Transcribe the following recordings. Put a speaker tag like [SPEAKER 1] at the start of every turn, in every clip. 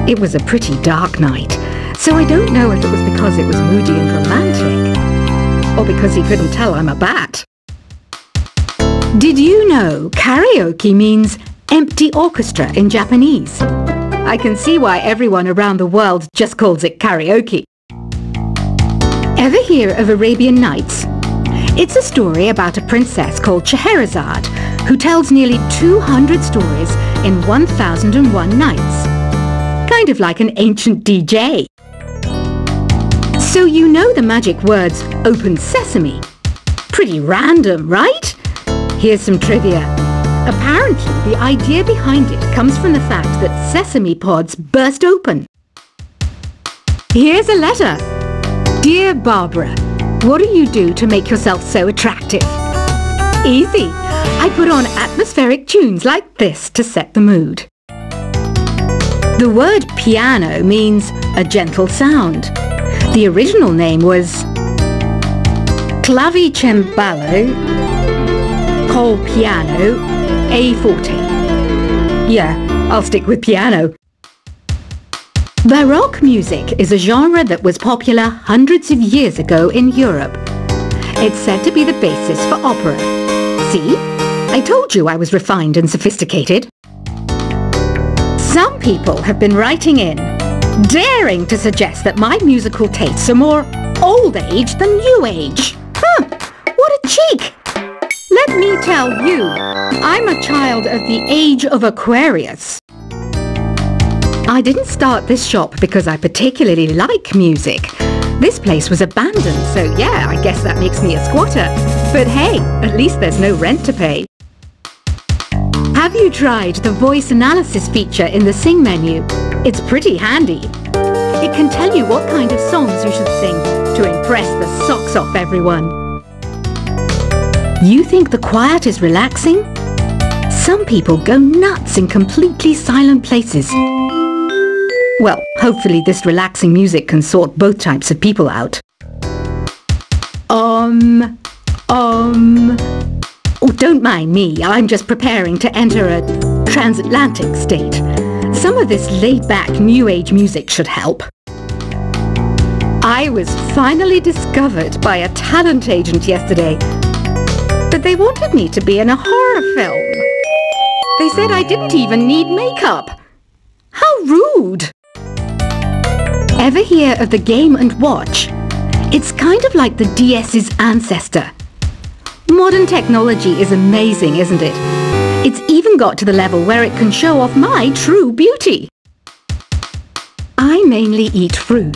[SPEAKER 1] It was a pretty dark night, so I don't know if it was because it was moody and romantic, or because he couldn't tell I'm a bat. Did you know karaoke means empty orchestra in Japanese? I can see why everyone around the world just calls it karaoke. Ever hear of Arabian Nights? It's a story about a princess called Scheherazade who tells nearly 200 stories in 1001 nights. Kind of like an ancient DJ. So you know the magic words "Open Sesame"? Pretty random, right? Here's some trivia. Apparently, the idea behind it comes from the fact that sesame pods burst open. Here's a letter. Dear Barbara, what do you do to make yourself so attractive? Easy. I put on atmospheric tunes like this to set the mood. The word piano means a gentle sound. The original name was clavicembalo col piano a forte. Yeah, I'll stick with piano. Baroque music is a genre that was popular hundreds of years ago in Europe. It's said to be the basis for opera. See? I told you I was refined and sophisticated. Some people have been writing in, daring to suggest that my musical tastes are more old age than new age. Huh, what a cheek! Let me tell you, I'm a child of the age of Aquarius. I didn't start this shop because I particularly like music. This place was abandoned, so yeah, I guess that makes me a squatter. But hey, at least there's no rent to pay. Have you tried the voice analysis feature in the Sing menu? It's pretty handy. It can tell you what kind of songs you should sing to impress the socks off everyone. You think the quiet is relaxing? Some people go nuts in completely silent places. Well, hopefully this relaxing music can sort both types of people out. Oh, don't mind me. I'm just preparing to enter a transatlantic state. Some of this laid-back New Age music should help. I was finally discovered by a talent agent yesterday, but they wanted me to be in a horror film. They said I didn't even need makeup. How rude! Ever hear of the Game & Watch? It's kind of like the DS's ancestor. Modern technology is amazing, isn't it? It's even got to the level where it can show off my true beauty. I mainly eat fruit.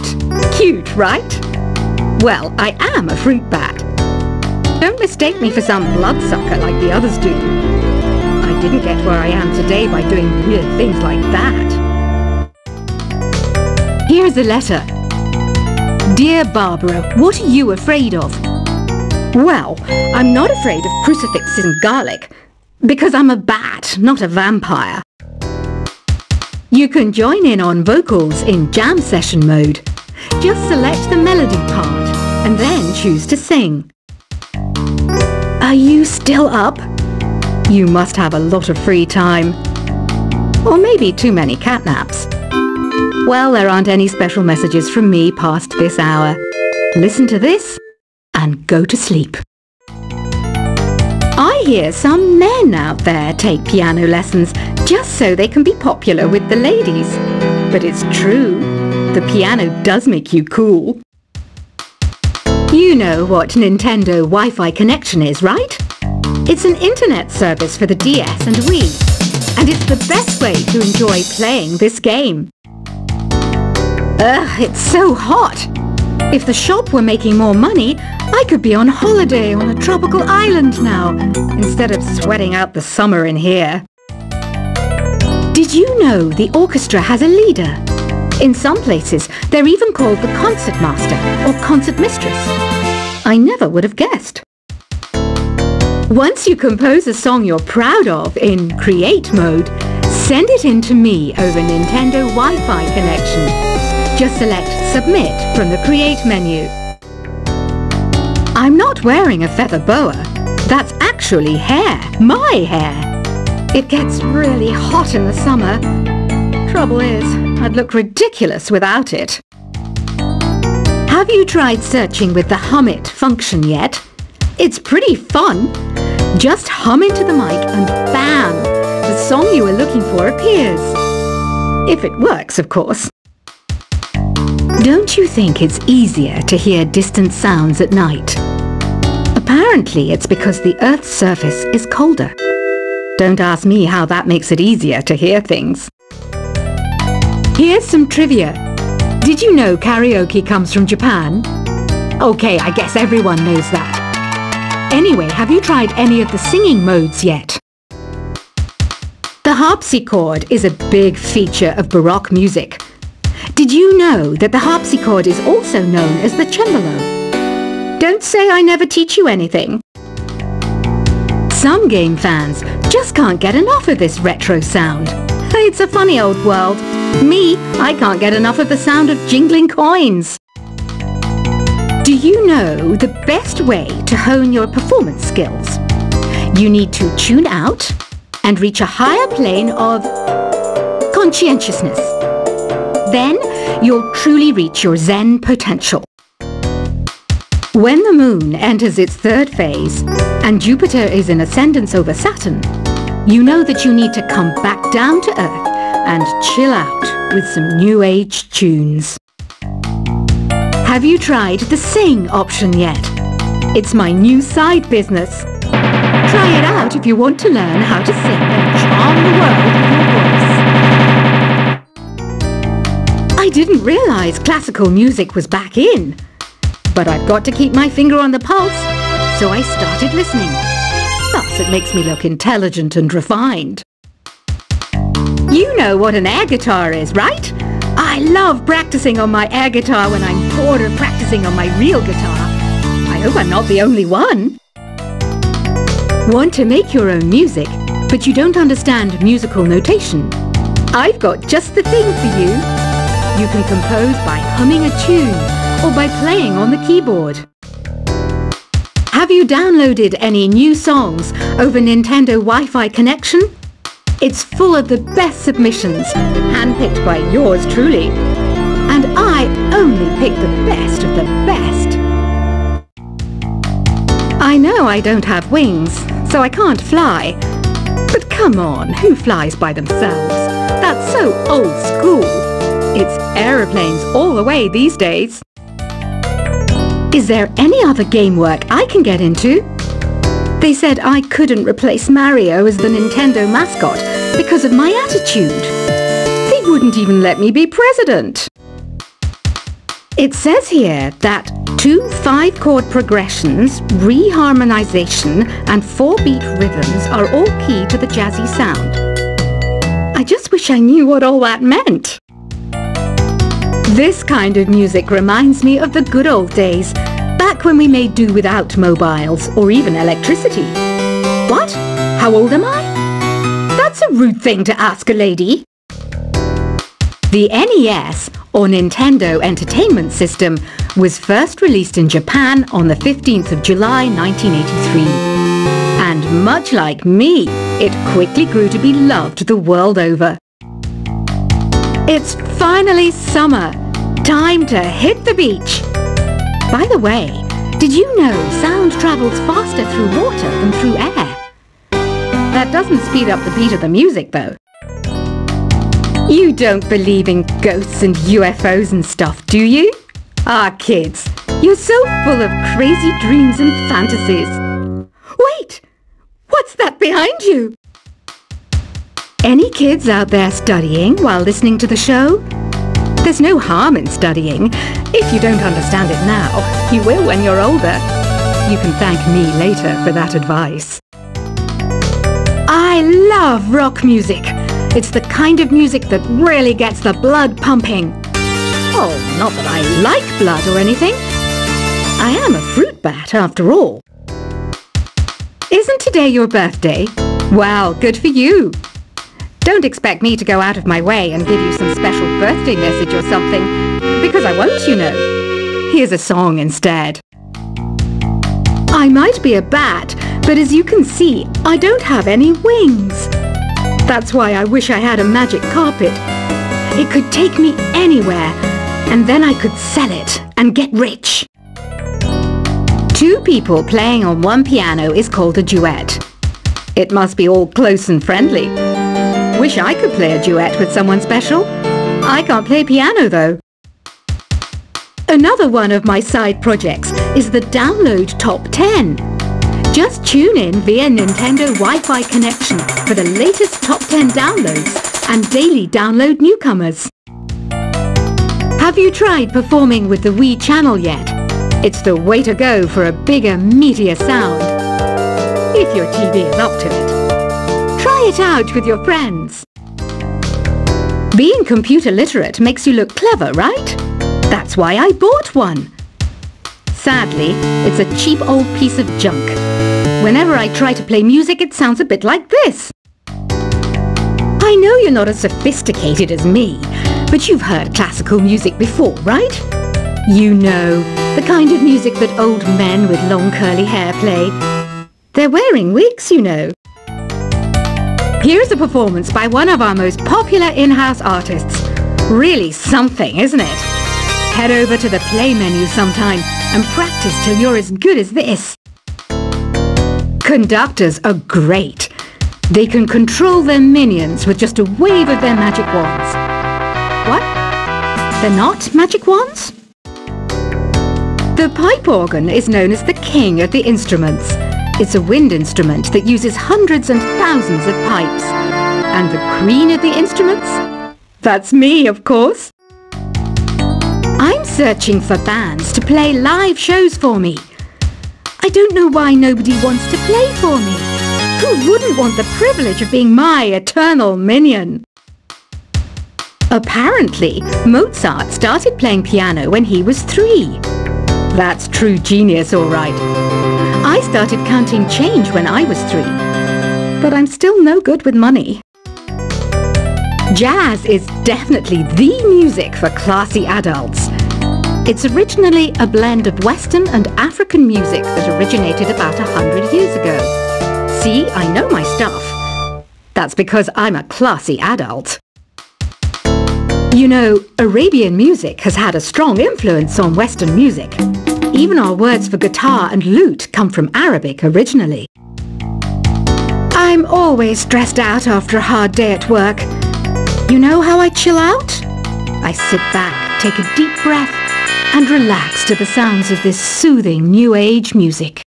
[SPEAKER 1] Cute, right? Well, I am a fruit bat. Don't mistake me for some bloodsucker like the others do. I didn't get where I am today by doing weird things like that. Here's a letter. Dear Barbara, what are you afraid of? Well, I'm not afraid of crucifixes and garlic, because I'm a bat, not a vampire. You can join in on vocals in jam session mode. Just select the melody part, and then choose to sing. Are you still up? You must have a lot of free time. Or maybe too many catnaps. Well, there aren't any special messages from me past this hour. Listen to this and go to sleep. I hear some men out there take piano lessons just so they can be popular with the ladies. But it's true, the piano does make you cool. You know what Nintendo Wi-Fi connection is, right? It's an internet service for the DS and Wii, and it's the best way to enjoy playing this game. Ugh, it's so hot! If the shop were making more money, I could be on holiday on a tropical island now, instead of sweating out the summer in here. Did you know the orchestra has a leader? In some places, they're even called the concert master or concert mistress. I never would have guessed. Once you compose a song you're proud of in create mode, send it in to me over Nintendo Wi-Fi connection. Just select Submit from the Create menu. I'm not wearing a feather boa. That's actually hair, my hair. It gets really hot in the summer. Trouble is, I'd look ridiculous without it. Have you tried searching with the Hum It function yet? It's pretty fun. Just hum into the mic and bam! The song you were looking for appears. If it works, of course. Don't you think it's easier to hear distant sounds at night? Apparently it's because the Earth's surface is colder. Don't ask me how that makes it easier to hear things. Here's some trivia. Did you know karaoke comes from Japan? Okay, I guess everyone knows that. Anyway, have you tried any of the singing modes yet? The harpsichord is a big feature of Baroque music. Did you know that the harpsichord is also known as the cembalo? Don't say I never teach you anything. Some game fans just can't get enough of this retro sound. It's a funny old world. Me, I can't get enough of the sound of jingling coins. Do you know the best way to hone your performance skills? You need to tune out and reach a higher plane of conscientiousness. Then you'll truly reach your Zen potential. When the moon enters its third phase and Jupiter is in ascendance over Saturn, you know that you need to come back down to Earth and chill out with some new age tunes. Have you tried the Sing option yet? It's my new side business. Try it out if you want to learn how to sing and charm the world with your voice. I didn't realize classical music was back in. But I've got to keep my finger on the pulse, so I started listening. Thus it makes me look intelligent and refined. You know what an air guitar is, right? I love practicing on my air guitar when I'm bored of practicing on my real guitar. I hope I'm not the only one. Want to make your own music, but you don't understand musical notation? I've got just the thing for you. You can compose by humming a tune or by playing on the keyboard. Have you downloaded any new songs over Nintendo Wi-Fi connection? It's full of the best submissions, handpicked by yours truly. And I only pick the best of the best. I know I don't have wings, so I can't fly. But come on, who flies by themselves? That's so old school. It's aeroplanes all the way these days. Is there any other game work I can get into? They said I couldn't replace Mario as the Nintendo mascot because of my attitude. They wouldn't even let me be president. It says here that 2 5-chord progressions, reharmonization and 4-beat rhythms are all key to the jazzy sound. I just wish I knew what all that meant. This kind of music reminds me of the good old days, back when we made do without mobiles or even electricity. What? How old am I? That's a rude thing to ask a lady. The NES, or Nintendo Entertainment System, was first released in Japan on the 15th of July 1983. And much like me, it quickly grew to be loved the world over. It's finally summer. Time to hit the beach. By the way, did you know sound travels faster through water than through air? That doesn't speed up the beat of the music, though. You don't believe in ghosts and UFOs and stuff, do you? Ah, kids, you're so full of crazy dreams and fantasies. Wait! What's that behind you? Any kids out there studying while listening to the show? There's no harm in studying. If you don't understand it now, you will when you're older. You can thank me later for that advice. I love rock music. It's the kind of music that really gets the blood pumping. Oh, not that I like blood or anything. I am a fruit bat after all. Isn't today your birthday? Well, good for you. Don't expect me to go out of my way and give you some special birthday message or something, because I won't, you know. Here's a song instead. I might be a bat, but as you can see, I don't have any wings. That's why I wish I had a magic carpet. It could take me anywhere, and then I could sell it and get rich. Two people playing on one piano is called a duet. It must be all close and friendly. Wish I could play a duet with someone special. I can't play piano though. Another one of my side projects is the Download Top 10. Just tune in via Nintendo Wi-Fi connection for the latest Top 10 downloads and daily download newcomers. Have you tried performing with the Wii channel yet? It's the way to go for a bigger, meatier sound. If your TV is up to it. Try it out with your friends. Being computer literate makes you look clever, right? That's why I bought one. Sadly, it's a cheap old piece of junk. Whenever I try to play music, it sounds a bit like this. I know you're not as sophisticated as me, but you've heard classical music before, right? You know, the kind of music that old men with long curly hair play. They're wearing wigs, you know. Here's a performance by one of our most popular in-house artists. Really something, isn't it? Head over to the play menu sometime and practice till you're as good as this. Conductors are great. They can control their minions with just a wave of their magic wands. What? They're not magic wands? The pipe organ is known as the king of the instruments. It's a wind instrument that uses hundreds and thousands of pipes. And the queen of the instruments? That's me, of course. I'm searching for bands to play live shows for me. I don't know why nobody wants to play for me. Who wouldn't want the privilege of being my eternal minion? Apparently, Mozart started playing piano when he was 3. That's true genius, all right. I started counting change when I was 3. But I'm still no good with money. Jazz is definitely the music for classy adults. It's originally a blend of Western and African music that originated about 100 years ago. See, I know my stuff. That's because I'm a classy adult. You know, Arabian music has had a strong influence on Western music. Even our words for guitar and lute come from Arabic originally. I'm always stressed out after a hard day at work. You know how I chill out? I sit back, take a deep breath, and relax to the sounds of this soothing new age music.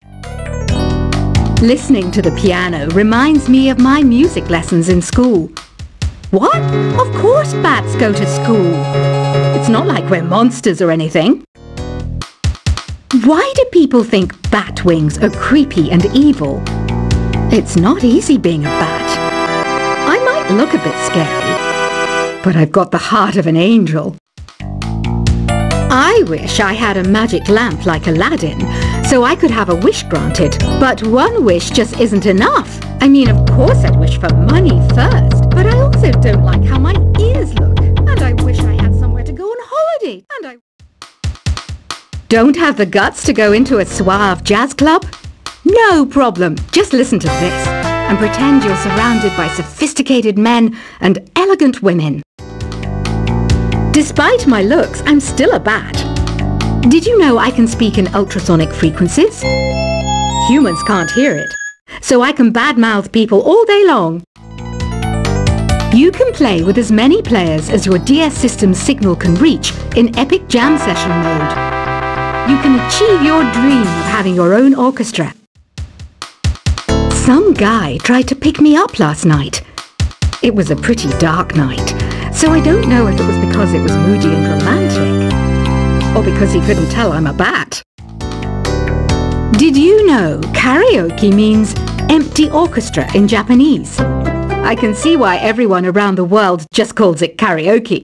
[SPEAKER 1] Listening to the piano reminds me of my music lessons in school. What? Of course bats go to school. It's not like we're monsters or anything. Why do people think bat wings are creepy and evil? It's not easy being a bat. I might look a bit scary, but I've got the heart of an angel. I wish I had a magic lamp like Aladdin, so I could have a wish granted. But one wish just isn't enough. I mean, of course I'd wish for money first, but I also don't like how my ears look. And I wish I had somewhere to go on holiday. And I don't have the guts to go into a suave jazz club? No problem. Just listen to this and pretend you're surrounded by sophisticated men and elegant women. Despite my looks, I'm still a bat. Did you know I can speak in ultrasonic frequencies? Humans can't hear it, so I can badmouth people all day long. You can play with as many players as your DS system's signal can reach in Epic Jam Session mode. You can achieve your dream of having your own orchestra. Some guy tried to pick me up last night. It was a pretty dark night, so I don't know if it was because it was moody and romantic, or because he couldn't tell I'm a bat. Did you know karaoke means empty orchestra in Japanese? I can see why everyone around the world just calls it karaoke.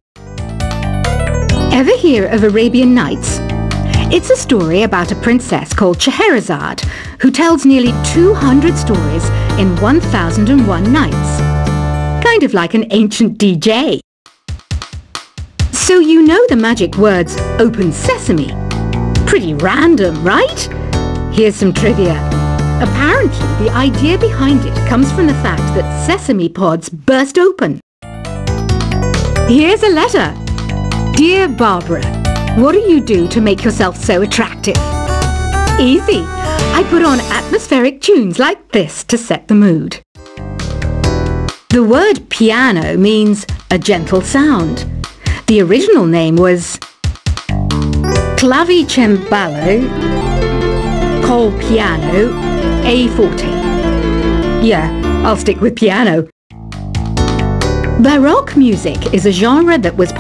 [SPEAKER 1] Ever hear of Arabian Nights? It's a story about a princess called Scheherazade who tells nearly 200 stories in 1001 nights. Kind of like an ancient DJ. So you know the magic words "Open Sesame." Pretty random, right? Here's some trivia. Apparently, the idea behind it comes from the fact that sesame pods burst open. Here's a letter. Dear Barbara, what do you do to make yourself so attractive? Easy. I put on atmospheric tunes like this to set the mood. The word piano means a gentle sound. The original name was clavicembalo col piano a forte. Yeah, I'll stick with piano. Baroque music is a genre that was